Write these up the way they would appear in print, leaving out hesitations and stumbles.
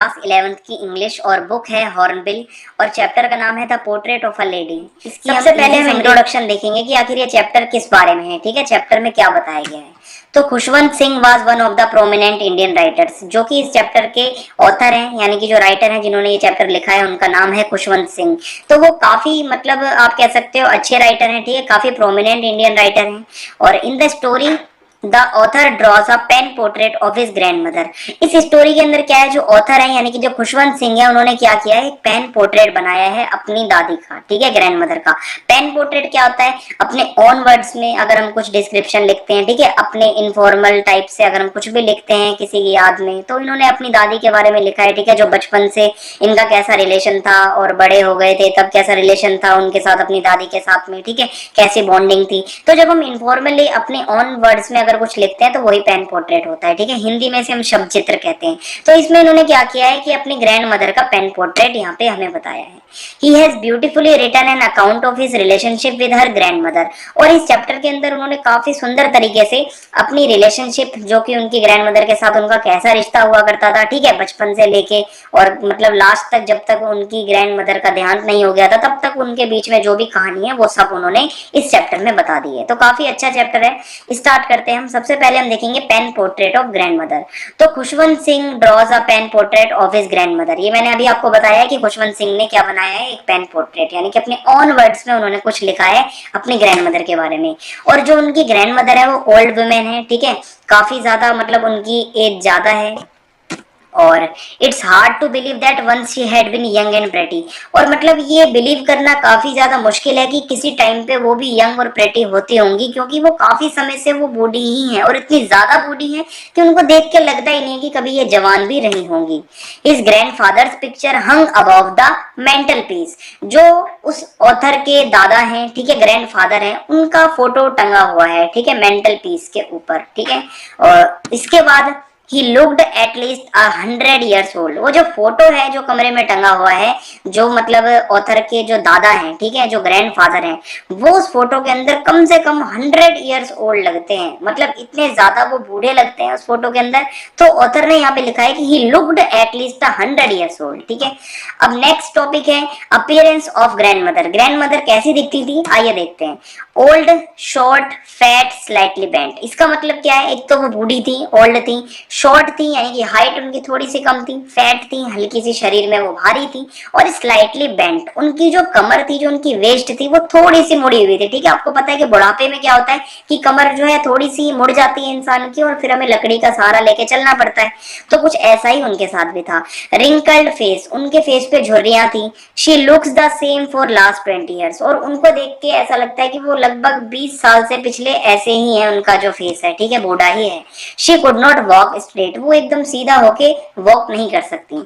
Class 11th की English और book है हॉर्नबिल और चैप्टर का नाम है the portrait of a lady. सबसे पहले हम इंट्रोडक्शन देखेंगे कि आखिर ये चैप्टर किस बारे में है। ठीक है, चैप्टर में क्या बताया गया है। तो Khushwant Singh was one of the prominent Indian writers, जो कि इस चैप्टर के ऑथर हैं, यानी कि जो राइटर हैं जिन्होंने ये चैप्टर लिखा है उनका नाम है खुशवंत सिंह। तो वो काफी मतलब आप कह सकते हो अच्छे राइटर हैं, ठीक है, काफी प्रोमिनेंट इंडियन राइटर हैं। और in the story the author draws a pen portrait of his grandmother. इस स्टोरी के अंदर क्या है, जो ऑथर है यानी कि जो खुशवंत सिंह है, उन्होंने क्या किया है, एक पेन पोर्ट्रेट बनाया है अपनी दादी का, ठीक है, ग्रैंड मदर का। पेन पोर्ट्रेट क्या होता है, अपने ओन वर्ड्स में अगर हम कुछ डिस्क्रिप्शन लिखते हैं, ठीक है, अपने इनफॉर्मल टाइप से अगर हम कुछ भी लिखते हैं किसी की याद में, तो इन्होंने अपनी दादी के बारे में लिखा है, ठीक है, जो बचपन से इनका कैसा रिलेशन था और बड़े हो गए थे तब कैसा रिलेशन था उनके साथ, अपनी दादी के साथ में, ठीक है, कैसी बॉन्डिंग थी। तो जब हम इनफॉर्मली अपने ऑन वर्ड्स में अगर कुछ लिखते हैं तो वही पेन पोर्ट्रेट होता है, ठीक है, हिंदी में से हम शब्द चित्र कहते हैं। तो इसमें इन्होंने क्या किया है कि अपनी ग्रैंड मदर का पेन पोर्ट्रेट यहाँ पे हमें बताया है। He has beautifully written an account of his relationship with her grandmother. और इस चैप्टर के अंदर उन्होंने काफी सुंदर तरीके से अपनी रिलेशनशिप, जो कि उनकी ग्रैंड मदर के साथ उनका कैसा रिश्ता हुआ करता था, ठीक है, बचपन से लेके और मतलब लास्ट तक, जब तक उनकी ग्रैंड मदर का देहांत नहीं हो गया था तब तक उनके बीच में जो भी कहानी है वो सब उन्होंने इस चैप्टर में बता दी है। तो काफी अच्छा चैप्टर है। स्टार्ट करते हैं हम। सबसे पहले हम देखेंगे pen portrait of grandmother. तो Khushwant Singh draws a pen portrait of his grandmother. ये मैंने अभी आपको बताया है कि खुशवंत सिंह ने क्या बनाया है, एक पेन पोर्ट्रेट, यानी कि अपने ऑन वर्ड्स में उन्होंने कुछ लिखा है अपनी ग्रैंड मदर के बारे में। और जो उनकी ग्रैंड मदर है वो ओल्ड वुमेन है, ठीक है, काफी ज्यादा मतलब उनकी एज ज्यादा है। और it's hard to believe that once she had been young and pretty. और मतलब ये बिलीव करना काफी ज्यादा मुश्किल है कि किसी टाइम पे वो भी यंग और प्रेटी होती होंगी, क्योंकि वो काफी समय से वो बूढ़ी ही है और इतनी ज्यादा बूढ़ी है कि उनको देख के लगता ही नहीं है कि कभी ये जवान भी रही होंगी। His grandfathers picture hung above the mental peace. जो उस ऑथर के दादा हैं, ठीक है, ग्रैंडफादर हैं, उनका फोटो टंगा हुआ है, ठीक है, मेंटल पीस के ऊपर, ठीक है। और इसके बाद he looked at least 100 years old. वो जो फोटो है जो कमरे में टंगा हुआ है, जो मतलब ऑथर के जो दादा हैं, ठीक है, जो ग्रैंडफादर हैं, वो उस फोटो के अंदर कम से कम 100 ईयर्स ओल्ड लगते हैं, मतलब इतने ज्यादा वो बूढ़े लगते हैं उस फोटो के अंदर। तो ऑथर ने यहाँ पे लिखा है कि he looked at least 100 years old, ठीक है। अब नेक्स्ट टॉपिक है appearance of grand mother. Grand mother कैसी दिखती थी, आइए देखते हैं। Old, short, fat, slightly bent. इसका मतलब क्या है, एक तो वो बूढ़ी थी, ओल्ड थी, शॉर्ट थी यानी कि हाइट उनकी थोड़ी सी कम थी, फैट थी, हल्की सी शरीर में वो भारी थी, और स्लाइटली बेंट, उनकी जो कमर थी, जो उनकी वेस्ट थी, वो थोड़ी सी मुड़ी हुई थी, ठीक है। आपको पता है कि बुढ़ापे में क्या होता है कि कमर जो है थोड़ी सी मुड़ जाती है इंसान की और फिर हमें लकड़ी का सहारा लेके चलना पड़ता है। तो कुछ ऐसा ही उनके साथ भी था। रिंकल्ड फेस, उनके फेस पे झुर्रियां थी। She looks the same for last 20 years. और उनको देख के ऐसा लगता है कि वो लगभग 20 साल से पिछले ऐसे ही है उनका जो फेस है, ठीक है, बूढ़ा ही है। She could not walk straight, वो एकदम सीधा होके वॉक नहीं कर सकती।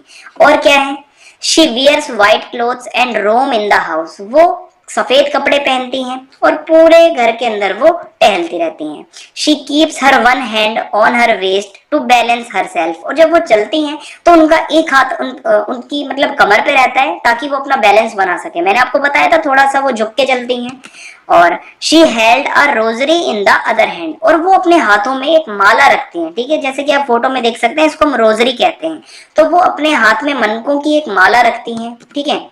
और क्या है, she wears white clothes and roam in the house. वो सफेद कपड़े पहनती हैं और पूरे घर के अंदर वो टहलती रहती हैं। She keeps her one hand on her waist to balance herself. और जब वो चलती हैं तो उनका एक हाथ उनकी मतलब कमर पे रहता है ताकि वो अपना बैलेंस बना सके। मैंने आपको बताया था थोड़ा सा वो झुक के चलती हैं। और she held a rosary in the other hand. और वो अपने हाथों में एक माला रखती हैं, ठीक है, जैसे कि आप फोटो में देख सकते हैं, इसको हम रोजरी कहते हैं। तो वो अपने हाथ में मनकों की एक माला रखती हैं, ठीक है।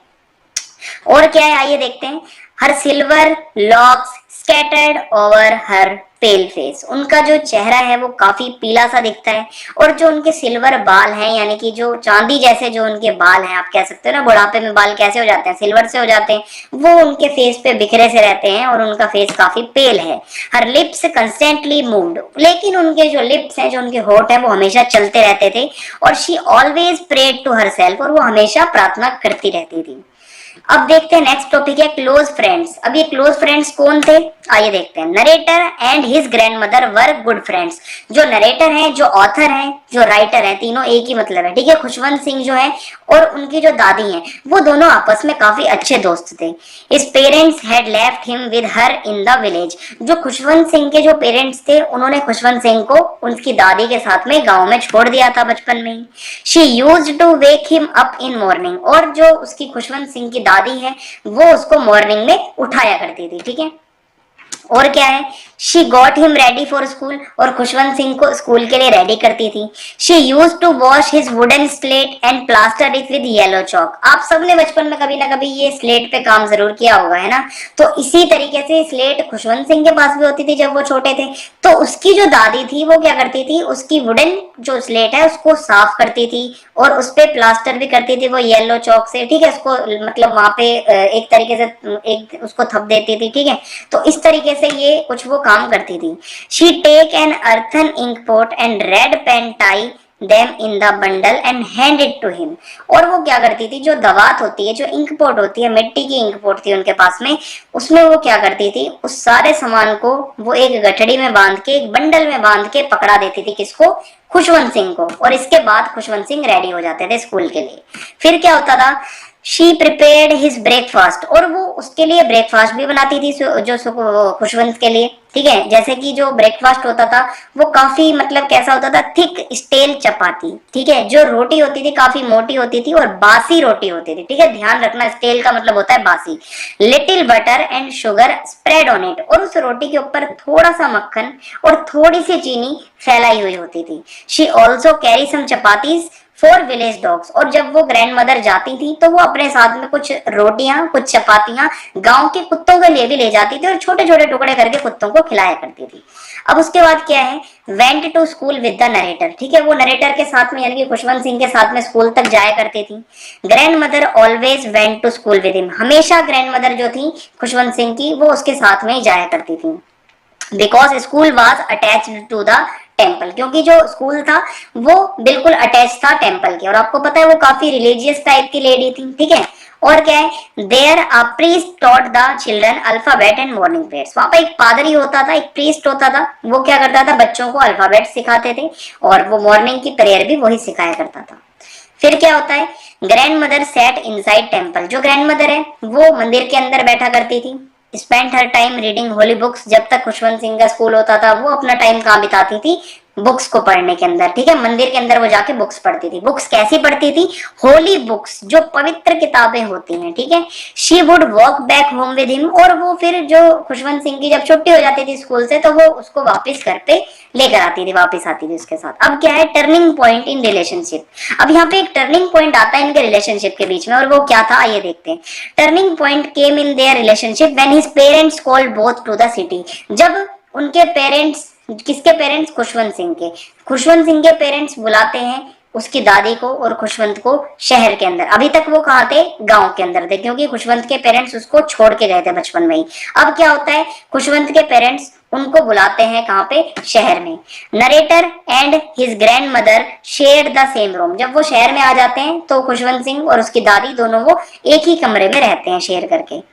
और क्या है, आइए देखते हैं। Her silver locks scattered over her pale face. उनका जो चेहरा है वो काफी पीला सा दिखता है। और जो उनके सिल्वर बाल हैं, यानी कि जो चांदी जैसे जो उनके बाल हैं, आप कह सकते हो ना, बुढ़ापे में बाल कैसे हो जाते हैं, सिल्वर से हो जाते हैं, वो उनके फेस पे बिखरे से रहते हैं और उनका फेस काफी पेल है। हर लिप्स कंस्टेंटली मूव्ड, लेकिन उनके जो लिप्स हैं, जो उनके होठ हैं, वो हमेशा चलते रहते थे। और she always prayed to herself, और वो हमेशा प्रार्थना करती रहती थी। अब देखते हैं नेक्स्ट टॉपिक है क्लोज फ्रेंड्स। अब ये क्लोज फ्रेंड्स कौन थे, आइए देखते हैं। Narrator and his grandmother were good friends. जो नरेटर हैं, जो ऑथर हैं, जो राइटर हैं, तीनों एक ही मतलब है, ठीक है। खुशवंत सिंह जो है और उनकी जो दादी हैं, वो दोनों आपस में काफी अच्छे दोस्त थे। His parents had left him with her in the village. जो खुशवंत सिंह के जो पेरेंट्स थे, उन्होंने खुशवंत सिंह को उनकी दादी के साथ में गांव में छोड़ दिया था बचपन में ही। She used to wake him up in morning. और जो उसकी खुशवंत सिंह की दादी है वो उसको मॉर्निंग में उठाया करती थी, ठीक है। और क्या है, she got him ready for school, और खुशवंत सिंह को स्कूल के लिए रेडी करती थी। She use to wash his wooden slate and plaster it with yellow chalk. आप सबने बचपन में कभी ना कभी ये स्लेट पे काम जरूर किया होगा, है ना। तो इसी तरीके से स्लेट खुशवंत सिंह के पास भी होती थी जब वो छोटे थे। तो उसकी जो दादी थी वो क्या करती थी, उसकी वुडन जो स्लेट है उसको साफ करती थी और उस पे प्लास्टर भी करती थी वो येलो चौक से, ठीक है। उसको मतलब वहां पे एक तरीके से एक उसको थप देती थी, ठीक है। तो इस तरीके से ये कुछ वो काम करती थी। She take an earthen ink pot and reed pen tie them in the bundle and hand it to him. और वो क्या करती थी, जो दवात होती है, जो इंक पोट होती है, मिट्टी की इंक पोट थी उनके पास में, उसमें वो क्या करती थी, उस सारे सामान को वो एक गठड़ी में बांध के, एक बंडल में बांध के पकड़ा देती थी, किसको, खुशवंत सिंह को। और इसके बाद खुशवंत सिंह रेडी हो जाते थे स्कूल के लिए। फिर क्या होता था, शी प्रिपेयर्ड हिज ब्रेकफास्ट, और वो उसके लिए ब्रेकफास्ट भी बनाती थी जो खुशवंत के लिए, ठीक है। जैसे कि जो ब्रेकफास्ट होता था वो काफी मतलब कैसा होता था, थिक स्टेल चपाती, ठीक है। जो रोटी होती थी काफी मोटी होती थी और बासी रोटी होती थी, ठीक है। ध्यान रखना, स्टेल का मतलब होता है बासी। Little butter and sugar spread on it, और उस रोटी के ऊपर थोड़ा सा मक्खन और थोड़ी सी चीनी फैलाई हुई होती थी। She also carry some chapatis for village dogs, और जब वो ग्रैंड मदर जाती थी तो वो अपने साथ में कुछ रोटियां, कुछ चपातियां गांव के कुत्तों के लिए भी ले जाती थी और छोटे छोटे टुकड़े करके कुत्तों को खिलाया करती थी। अब उसके बाद क्या है, went to school with the narrator, ठीक है। वो नरेटर के साथ में यानी कि खुशवंत सिंह के साथ में स्कूल तक जाया करती थी। Grandmother always went to school with him, हमेशा ग्रैंड मदर जो थी खुशवंत सिंह की वो उसके साथ में ही जाया करती थी। Because school was attached to the temple, क्योंकि जो स्कूल था वो बिल्कुल अटैच था टेम्पल के। और आपको पता है वो काफी रिलीजियस टाइप की लेडी थी, ठीक है। और क्या है, there a priest taught the children alphabet and morning prayers. वहां पे एक पादरी होता था, एक प्रीस्ट होता था, वो क्या करता था, बच्चों को अल्फाबेट सिखाते थे और वो मॉर्निंग की प्रेयर भी वही सिखाया करता था। फिर क्या होता है, grand mother said inside temple, जो ग्रैंड मदर है वो मंदिर के अंदर बैठा करती थी। स्पेंड हर टाइम रीडिंग होली बुक्स, जब तक खुशवंत सिंह का स्कूल होता था वो अपना टाइम कहाँ बिताती थी, बुक्स को पढ़ने के अंदर, ठीक है। मंदिर के अंदर वो जाके बुक्स पढ़ती थी। बुक्स कैसी पढ़ती थी, होली बुक्स, जो पवित्र किताबें होती हैं, ठीक है। She would walk back home with him, और वो फिर जो खुशवंत सिंह की जब छुट्टी हो जाती थी स्कूल से तो वो उसको वापस घर पे लेकर आती थी, वापस आती थी उसके साथ। अब क्या है, टर्निंग पॉइंट इन रिलेशनशिप। अब यहाँ पे एक टर्निंग पॉइंट आता है इनके रिलेशनशिप के बीच में, और वो क्या था आइए देखते हैं। Turning point came in their relationship when his parents called both to the city. जब उनके पेरेंट्स, किसके पेरेंट्स, खुशवंत सिंह के, खुशवंत सिंह के पेरेंट्स बुलाते हैं उसकी दादी को और खुशवंत को शहर के अंदर। अभी तक वो कहाँ थे, गांव के अंदर थे, क्योंकि खुशवंत के पेरेंट्स उसको छोड़ के गए थे बचपन में ही। अब क्या होता है, खुशवंत के पेरेंट्स उनको बुलाते हैं कहाँ पे, शहर में। Narrator and his grand mother share the same room. जब वो शहर में आ जाते हैं तो खुशवंत सिंह और उसकी दादी दोनों वो एक ही कमरे में रहते हैं शेयर करके।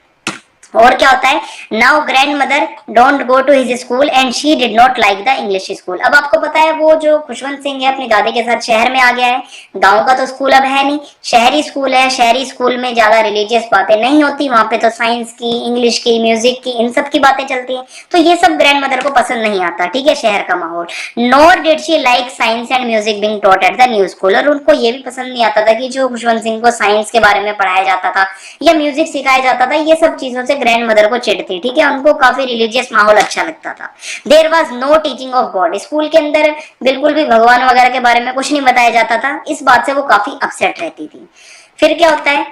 और क्या होता है, now grandmother don't go to his school and she did not like the English school. अब आपको पता है वो जो खुशवंत सिंह है अपनी दादी के साथ शहर में आ गया है। गांव का तो स्कूल अब है नहीं, शहरी स्कूल है। शहरी स्कूल में ज्यादा रिलीजियस बातें नहीं होती, वहां पे तो साइंस की, इंग्लिश की, म्यूजिक की, इन सब की बातें चलती है। तो ये सब ग्रैंड मदर को पसंद नहीं आता, ठीक है, शहर का माहौल। Nor did she like science and music being taught at the new school. और उनको ये भी पसंद नहीं आता था कि जो खुशवंत सिंह को साइंस के बारे में पढ़ाया जाता था या म्यूजिक सिखाया जाता था, ये सब चीजों से ग्रैंड मदर को चिढ़ती, ठीक है। उनको काफी रिलीजियस माहौल अच्छा लगता था। There was no teaching of God. School के अंदर बिल्कुल भी भगवान वगैरह के बारे में कुछ नहीं बताया जाता था। इस बात से वो काफी अपसेट रहती थी। फिर क्या होता है,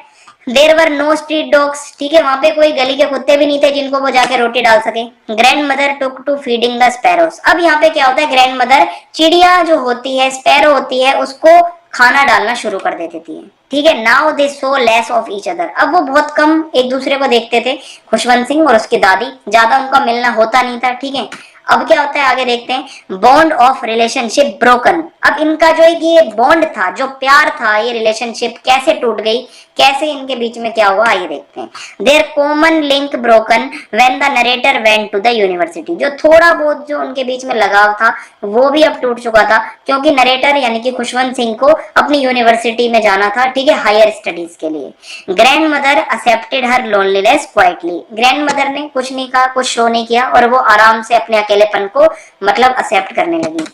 there were no street dogs, ठीक है, वहां पे कोई गली के कुत्ते भी नहीं थे जिनको वो जाके रोटी डाल सके। Grandmother took to feeding the sparrows. अब यहाँ पे क्या होता है, ग्रैंड मदर चिड़िया जो होती है, स्पैरो होती है, उसको खाना डालना शुरू कर देती थी, ठीक है। Now they so less of each other. अब वो बहुत कम एक दूसरे को देखते थे, खुशवंत सिंह और उसकी दादी, ज्यादा उनका मिलना होता नहीं था, ठीक है। अब क्या होता है आगे देखते हैं, बॉन्ड ऑफ रिलेशनशिप ब्रोकन। अब इनका जो ये बॉन्ड था, जो प्यार था, ये रिलेशनशिप कैसे टूट गई, कैसे इनके बीच में क्या हुआ आइए देखते हैं। There common link broken when the narrator went to the university. जो थोड़ा बहुत जो उनके बीच में लगाव था वो भी अब टूट चुका था, क्योंकि नरेटर यानी कि खुशवंत सिंह को अपनी यूनिवर्सिटी में जाना था, ठीक है, हायर स्टडीज के लिए। ग्रैंड मदर एक्सेप्टेड हर लोनलीनेस क्वाइटली। ग्रैंड मदर ने कुछ नहीं कहा, कुछ शो नहीं किया और वो आराम से अपने अकेलेपन को मतलब एक्सेप्ट करने लगी।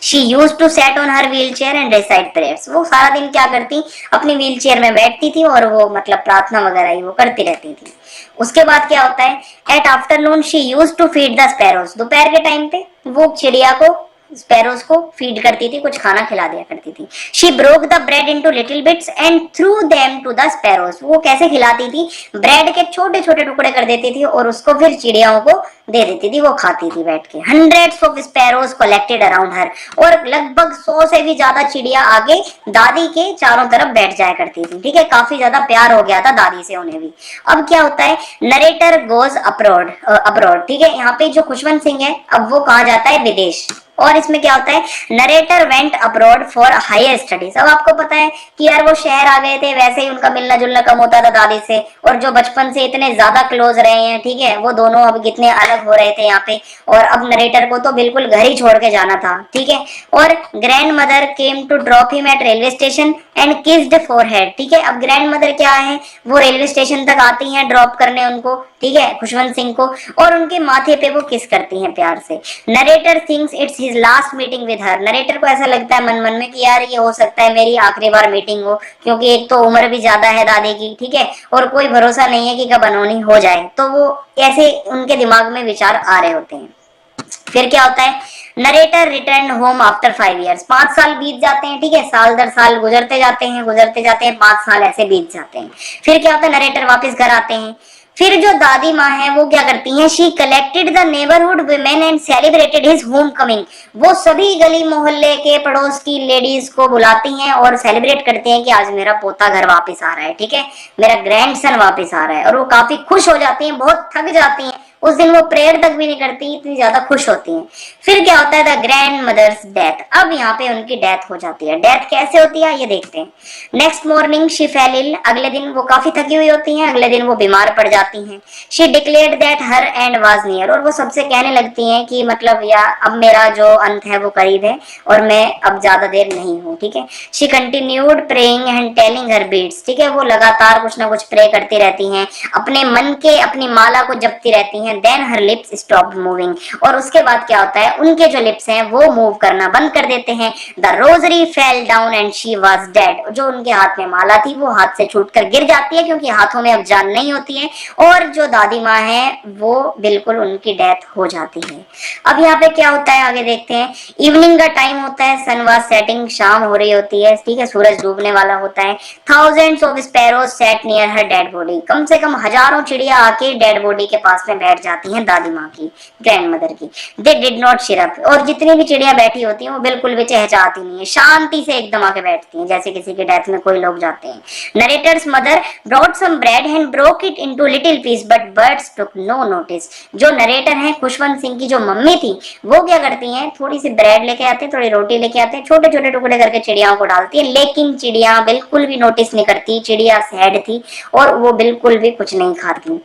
She use to sit on her wheelchair and recite prayers. वो सारा दिन क्या करती, अपनी व्हील चेयर में बैठती थी और वो मतलब प्रार्थना वगैरह ही वो करती रहती थी। उसके बाद क्या होता है, at afternoon she use to feed the sparrows. दोपहर के टाइम पे वो चिड़िया को, स्पैरोज को फीड करती थी, कुछ खाना खिला दिया करती थी। She broke the bread into little bits and threw them to the sparrows. वो कैसे खिलाती थी, ब्रेड के छोटे छोटे टुकड़े कर देती थी और उसको फिर चिड़ियाओं को दे देती थी, वो खाती थी बैठ के। Hundreds of sparrows collected around her, और लगभग 100 से भी ज्यादा चिड़िया आगे दादी के चारों तरफ बैठ जाया करती थी। ठीक है, काफी ज्यादा प्यार हो गया था दादी से उन्हें भी। अब क्या होता है, नरेटर गोज अब्रॉड, अब्रॉड। ठीक है, यहाँ पे जो खुशवंत सिंह है अब वो कहा जाता है विदेश। और इसमें क्या होता है, narrator went abroad for higher studies. अब आपको पता है कि यार वो शहर आ गए थे, वैसे ही उनका मिलना जुलना कम होता था दादी से, और जो बचपन से इतने ज्यादा क्लोज रहे हैं, ठीक है, वो दोनों अब कितने अलग हो रहे थे यहाँ पे। और अब नरेटर को तो बिल्कुल घर ही छोड़ के जाना था। ठीक है, और grandmother came to drop him at railway station and kissed forehead. ठीक है, अब ग्रैंड मदर क्या है, वो रेलवे स्टेशन तक आती हैं ड्रॉप करने उनको, ठीक है, खुशवंत सिंह को, और उनके माथे पे वो किस करती हैं प्यार से। Narrator thinks it's his last meeting with her. Narrator को ऐसा लगता है मन मन में कि यार ये हो सकता है मेरी आखिरी बार मीटिंग हो, क्योंकि एक तो उम्र भी ज्यादा है दादी की, ठीक है, और कोई भरोसा नहीं है कि कब अनहोनी हो जाए। तो वो ऐसे उनके दिमाग में विचार आ रहे होते हैं। फिर क्या होता है, narrator return home after 5 years। 5 साल बीत जाते हैं, ठीक है, साल दर साल गुजरते जाते हैं, गुजरते जाते हैं, 5 साल ऐसे बीत जाते हैं। फिर क्या होता है, नरेटर वापस घर आते हैं। फिर जो दादी माँ है वो क्या करती हैं, she collected the neighbourhood women and celebrated his home coming. वो सभी गली मोहल्ले के पड़ोस की लेडीज को बुलाती हैं और सेलिब्रेट करते हैं कि आज मेरा पोता घर वापस आ रहा है, ठीक है, मेरा ग्रैंडसन वापस आ रहा है। और वो काफी खुश हो जाती हैं, बहुत थक जाती हैं उस दिन, वो प्रेयर तक भी नहीं करती, इतनी ज्यादा खुश होती हैं। फिर क्या होता है, द ग्रैंड मदर्स डेथ। अब यहाँ पे उनकी डेथ हो जाती है। डेथ कैसे होती है ये देखते हैं। Next morning she fell ill. अगले दिन वो काफी थकी हुई होती हैं, अगले दिन वो बीमार पड़ जाती हैं। She declared that her and was near. और वो सबसे कहने लगती हैं कि मतलब यार अब मेरा जो अंत है वो करीब है और मैं अब ज्यादा देर नहीं हूँ, ठीक है। She continued praying and telling her beads. ठीक है, वो लगातार कुछ ना कुछ प्रे करती रहती हैं, अपने मन के अपनी माला को जपती रहती हैं। Then her lips stop moving. और उसके बाद क्या होता है, उनके जो लिप्स हैं वो मूव करना बंद कर देते हैं। The rosary fell down and she was dead. जो उनके हाथ में माला थी वो हाथ से छूटकर गिर जाती है, क्योंकि हाथों में अब जान नहीं होती है। और जो दादी माँ है वो बिल्कुल उनकी डेथ हो जाती है। अब यहाँ पे क्या होता है आगे देखते हैं। इवनिंग का टाइम होता है, सन वाज सेटिंग, शाम हो रही होती है, ठीक है, सूरज डूबने वाला होता है। Thousands of sparrows sat near her dead body. कम से कम हजारों चिड़िया आके डेड बॉडी के पास में बैठ जाती हैं दादी माँ की, ग्रैंड मदर की। They did not syrup. और जितनी भी चिड़िया बैठी होती हैं वो बिल्कुल भी चहचहाती नहीं है, शांति से एकदम आके बैठती हैं, जैसे किसी की डेथ में कोई लोग जाते हैं। Narrator's mother brought some bread and broke it into little piece but birds took no notice. जो नरेटर है खुशवंत सिंह की जो मम्मी थी वो क्या करती हैं, थोड़ी सी ब्रेड लेके आते हैं, थोड़ी रोटी लेके आते हैं, छोटे छोटे टुकड़े करके चिड़ियाओं को डालती है, लेकिन चिड़िया बिल्कुल भी नोटिस नहीं करती। चिड़िया सैड थी और वो बिल्कुल भी कुछ नहीं खाती।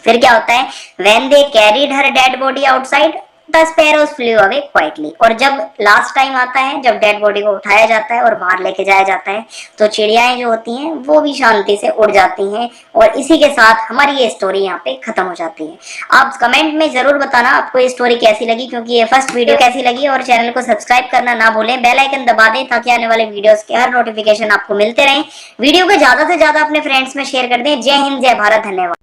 फिर क्या होता है, when they carried her dead body outside the sparrows flew away quietly। और जब लास्ट टाइम आता है, जब डेड बॉडी को उठाया जाता है और बाहर लेके जाया जाता है, तो चिड़ियाएं जो होती हैं वो भी शांति से उड़ जाती हैं। और इसी के साथ हमारी ये स्टोरी यहाँ पे खत्म हो जाती है। आप कमेंट में जरूर बताना आपको ये स्टोरी कैसी लगी, क्योंकि ये फर्स्ट वीडियो कैसी लगी। और चैनल को सब्सक्राइब करना ना भूलें, बेल आइकन दबा दें ताकि आने वाले वीडियोस के हर नोटिफिकेशन आपको मिलते रहें। वीडियो को ज्यादा से ज्यादा अपने फ्रेंड्स में शेयर कर दें। जय हिंद, जय भारत, धन्यवाद।